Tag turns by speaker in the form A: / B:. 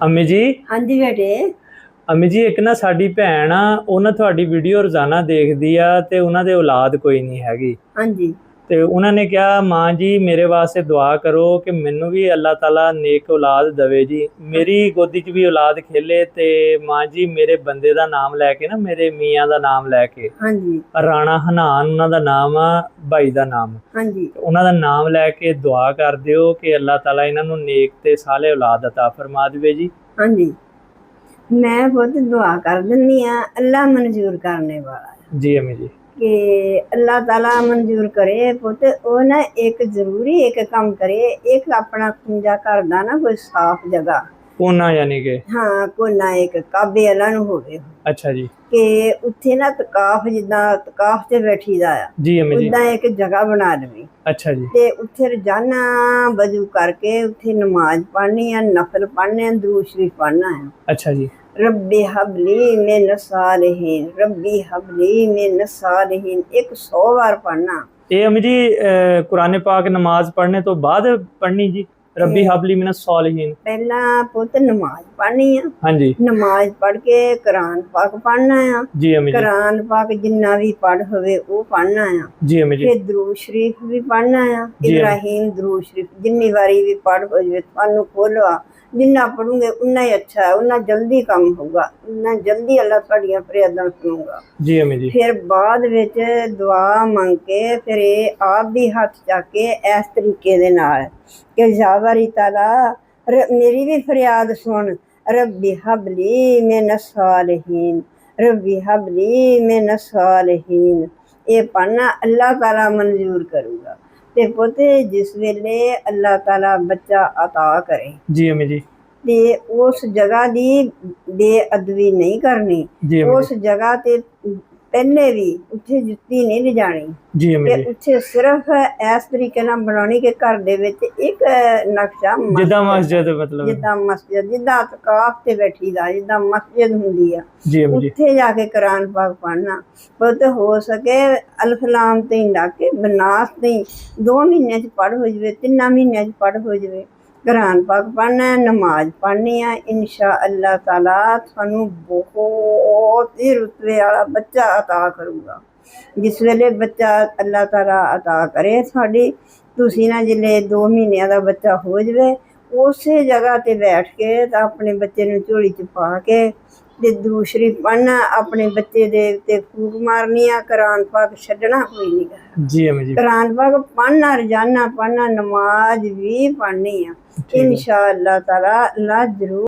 A: ਅੰਮੀ ਜੀ।
B: ਹਾਂਜੀ ਬੇਟੇ।
A: ਅੰਮੀ ਜੀ, ਇੱਕ ਨਾ ਸਾਡੀ ਭੈਣ ਆ, ਉਹ ਨਾ ਤੁਹਾਡੀ ਵੀਡੀਓ ਰੋਜ਼ਾਨਾ ਦੇਖਦੀ ਆ ਤੇ ਉਹਨਾਂ ਦੇ ਔਲਾਦ ਕੋਈ ਨਹੀਂ ਹੈਗੀ।
B: ਹਾਂਜੀ
A: ਤੇ ਉਹਨਾਂ ਨੇ ਕਿਹਾ ਮਾਂ ਜੀ ਮੇਰੇ ਵਾਸਤੇ ਦੁਆ ਕਰੋ ਕਿ ਮੈਨੂੰ ਵੀ ਅੱਲਾਹ ਤਾਲਾ ਨੇਕ ਔਲਾਦ ਦੇਵੇ ਜੀ, ਮੇਰੀ ਗੋਦੀ 'ਚ ਵੀ ਔਲਾਦ ਖੇਲੇ। ਤੇ ਮਾਂ ਜੀ ਮੇਰੇ ਬੰਦੇ ਦਾ ਨਾਮ ਲੈ ਕੇ ਨਾ, ਮੇਰੇ ਮੀਆਂ ਦਾ ਨਾਮ ਲੈ ਕੇ,
B: ਹਾਂਜੀ
A: ਰਾਣਾ ਹਨਾਨ ਉਹਨਾਂ ਦਾ ਨਾਮ ਆ, ਭਾਈ ਦਾ ਨਾਮ,
B: ਹਾਂਜੀ
A: ਉਹਨਾਂ ਦਾ ਨਾਮ ਲੈ ਕੇ ਦੁਆ ਕਰ ਦਿਓ ਕਿ ਅੱਲਾਹ ਤਾਲਾ ਇਹਨਾਂ ਨੂੰ ਨੇਕ ਤੇ ਸਾਲੇ ਔਲਾਦ ਅਤਾ ਫਰਮਾ ਦੇਵੇ ਜੀ।
B: ਹਾਂਜੀ ਮੈਂ ਬਹੁਤ ਦੁਆ ਕਰ ਦਿੰਦੀ ਆ, ਅੱਲਾ ਮਨਜ਼ੂਰ ਕਰਨੇ ਵਾਲਾ
A: ਜੀ ਅੰਮੀ ਜੀ।
B: ਕਿ ਅੱਲਾਹ ਤਾਲਾ ਮਨਜ਼ੂਰ ਕਰੇ ਪੁੱਤ। ਉਹ ਨਾ ਇੱਕ ਜ਼ਰੂਰੀ ਇੱਕ ਕੰਮ ਕਰੇ, ਇੱਕ ਆਪਣਾ ਖੁੰਜਾ ਘਰ ਦਾ ਨਾ ਕੋਈ ਸਾਫ਼ ਜਗ੍ਹਾ,
A: ਕੋਨਾ ਯਾਨੀ ਕਿ
B: ਹਾਂ ਕੋਨਾ ਇੱਕ ਕਾਬੇ ਵਾਲਾ ਨੂੰ ਹੋਵੇ।
A: ਅੱਛਾ ਜੀ।
B: ਕਿ ਉੱਥੇ ਨਾ ਤਕਾਫ, ਜਿੱਦਾਂ ਤਕਾਫ ਤੇ ਬੈਠੀ ਦਾ ਆ,
A: ਜੀ ਅੰਮੀ ਜੀ।
B: ਉੱਦਾਂ ਇੱਕ ਜਗ੍ਹਾ ਬਣਾ ਲਵੇ
A: ਅੱਛਾ ਜੀ।
B: ਤੇ ਉੱਥੇ ਰੋਜ਼ਾਨਾ ਵਜ਼ੂ ਕਰਕੇ ਉੱਥੇ ਨਮਾਜ਼ ਪੜ੍ਹਨੀ ਆ, ਨਫਲ ਪੜ੍ਹਨੇ ਆ, ਦਰੂਦ ਸ਼ਰੀਫ ਪੜ੍ਹਨਾ ਹੈ।
A: ਅੱਛਾ ਜੀ।
B: ਰੱਬੀ ਹਬਲੀ ਮਿਨ ਸਾਲਿਹੀਨ, ਰੱਬੀ ਹਬਲੀ ਮਿਨ ਸਾਲਿਹੀਨ 100 ਵਾਰ ਪੜ੍ਹਨਾ।
A: ਇਹ ਅੰਮੀ ਜੀ ਕੁਰਾਨ ਪਾਕ ਨਮਾਜ਼ ਪੜ੍ਹਨੇ ਤੋਂ ਬਾਅਦ ਪੜ੍ਹਨੀ ਜੀ, ਰੱਬੀ ਹਬਲੀ ਮਿਨ ਸਾਲਿਹੀਨ?
B: ਪਹਿਲਾਂ ਪੁੱਤ ਨਮਾਜ਼ ਪੜ੍ਹਨੀ ਆ।
A: ਹਾਂਜੀ।
B: ਨਮਾਜ਼ ਪੜ੍ਹ ਕੇ ਕੁਰਾਨ ਪਾਕ ਪੜ੍ਹਨਾ ਆ।
A: ਜੀ ਅੰਮੀ ਜੀ।
B: ਕੁਰਾਨ ਪਾਕ ਜਿੰਨਾ ਵੀ ਪੜ੍ਹ ਹੋਵੇ ਉਹ ਪੜ੍ਹਨਾ ਆ।
A: ਜੀ ਅੰਮੀ ਜੀ।
B: ਫਿਰ ਦਰੂਦ ਸ਼ਰੀਫ ਵੀ ਪੜ੍ਹਨਾ ਆ, ਇਬਰਾਹੀਮ ਦਰੂਦ ਸ਼ਰੀਫ ਜਿੰਨੀ ਵਾਰੀ ਵੀ ਪੜ੍ਹ ਹੋ ਜਾਵੇ ਤੁਹਾਨੂੰ ਖੋਲ੍ਹਵਾ, ਜਿੰਨਾ ਪੜੂਗੇ ਉਨਾ ਹੀ ਅੱਛਾ ਹੈ, ਉਨਾ ਜਲਦੀ ਕੰਮ ਹੋਊਗਾ, ਉਨਾ ਜਲਦੀ ਅੱਲਾਹ ਤੁਹਾਡੀਆਂ ਫਰਿਆਦਾਂ ਸੁਣੂਗਾ।
A: ਜੀ ਅੰਮੀ ਜੀ।
B: ਫਿਰ ਬਾਅਦ ਵਿੱਚ ਦੁਆ ਮੰਗ ਕੇ ਫਿਰ ਇਹ ਆਪ ਵੀ ਹੱਥ ਚੱਕ ਕੇ ਇਸ ਤਰੀਕੇ ਦੇ ਨਾਲ ਕਿ ਜਾਵਾਰੀ ਤਾਲਾ ਮੇਰੀ ਵੀ ਫਰਿਆਦ ਸੁਣ, ਰੱਬੀ ਹਬਲੀ ਮਿਨ ਸਾਲਿਹੀਨ, ਰੱਬੀ ਹਬਲੀ ਮਿਨ ਸਾਲਿਹੀਨ। ਇਹ ਪੜ੍ਹਨਾ ਅੱਲਾਹ ਤਾਲਾ ਮਨਜ਼ੂਰ ਕਰੂਗਾ। ਤੇ ਪੁੱਤ ਜਿਸ ਵੇਲੇ ਅੱਲਾਹ ਤਾਲਾ ਬੱਚਾ ਅਤਾ ਕਰੇ,
A: ਜੀ ਅੰਮੀ ਜੀ,
B: ਤੇ ਉਸ ਜਗ੍ਹਾ ਦੀ ਬੇਅਦਬੀ ਨਹੀਂ ਕਰਨੀ। ਉਸ ਜਗ੍ਹਾ ਤੇ ਪਹਿਲੇ ਵੀ ਉੱਥੇ ਜੁੱਤੀ ਨਹੀਂ ਲਿਜਾਣੀ।
A: ਜੀ ਅੰਮੀ ਜੀ।
B: ਉੱਥੇ ਸਿਰਫ ਇਸ ਤਰੀਕੇ ਨਾਲ ਬਣਾਉਣੀ ਕਿ ਘਰ ਦੇ ਵਿੱਚ ਇੱਕ ਨਕਸ਼ਾ,
A: ਜਿੱਦਾਂ ਮਸਜਿਦ, ਮਤਲਬ
B: ਜਿੱਦਾਂ ਮਸਜਿਦ, ਜਿੱਦਾਂ ਤਕਾਫ ਤੇ ਬੈਠੀ ਦਾ ਜਿੱਦਾਂ ਮਸਜਿਦ ਹੁੰਦੀ ਆ, ਉੱਥੇ ਜਾ ਕੇ ਕੁਰਾਨ ਪਾਕ ਪੜ੍ਹਨਾ। ਪੁੱਤ ਹੋ ਸਕੇ ਅਲਫਲਾਮ ਤੇ ਲਾ ਕੇ ਬਨਾਸ ਤੇ 2 ਮਹੀਨਿਆਂ 'ਚ ਪੜ੍ਹ ਹੋ ਜਾਵੇ, 3 ਮਹੀਨਿਆਂ 'ਚ ਪੜ੍ਹ ਹੋ ਜਾਵੇ। ਕੁਰਾਨ ਪਾਕ ਪੜ੍ਹਨਾ, ਨਮਾਜ਼ ਪੜ੍ਹਨੀ ਆ। ਇਨਸ਼ਾ ਅੱਲਾਹ ਤਾਲਾ ਤੁਹਾਨੂੰ ਬਹੁਤ ਹੀ ਰੁਤਬੇ ਵਾਲਾ ਬੱਚਾ ਅਤਾ ਕਰੂਗਾ। ਜਿਸ ਵੇਲੇ ਬੱਚਾ ਅੱਲਾਹ ਤਾਲਾ ਅਤਾ ਕਰੇ ਸਾਡੀ, ਤੁਸੀਂ ਨਾ ਜਿਲੇ 2 ਮਹੀਨਿਆਂ ਦਾ ਬੱਚਾ ਹੋ ਜਾਵੇ, ਉਸੇ ਜਗ੍ਹਾ ਤੇ ਬੈਠ ਕੇ ਤਾਂ ਆਪਣੇ ਬੱਚੇ ਨੂੰ ਝੋਲੀ 'ਚ ਪਾ ਕੇ ਤੇ ਦਰੂਦ ਸ਼ਰੀਫ ਪੜ੍ਹਨਾ, ਆਪਣੇ ਬੱਚੇ ਦੇ ਉੱਤੇ ਫੂਕ ਮਾਰਨੀ ਆ। ਕੁਰਾਨ ਪਾਕ ਛੱਡਣਾ ਕੋਈ ਨਹੀਂ ਗਾ।
A: ਜੀ ਅੰਮੀ ਜੀ।
B: ਕੁਰਾਨ ਪਾਕ ਪੜ੍ਹਨਾ, ਰੋਜ਼ਾਨਾ ਪੜ੍ਹਨਾ, ਨਮਾਜ਼ ਵੀ ਪੜ੍ਹਨੀ ਆ। ਇਨਸ਼ਾ ਅੱਲਾਹ ਤਾਲਾ ਅੱਲਾਹ ਜ਼ਰੂਰ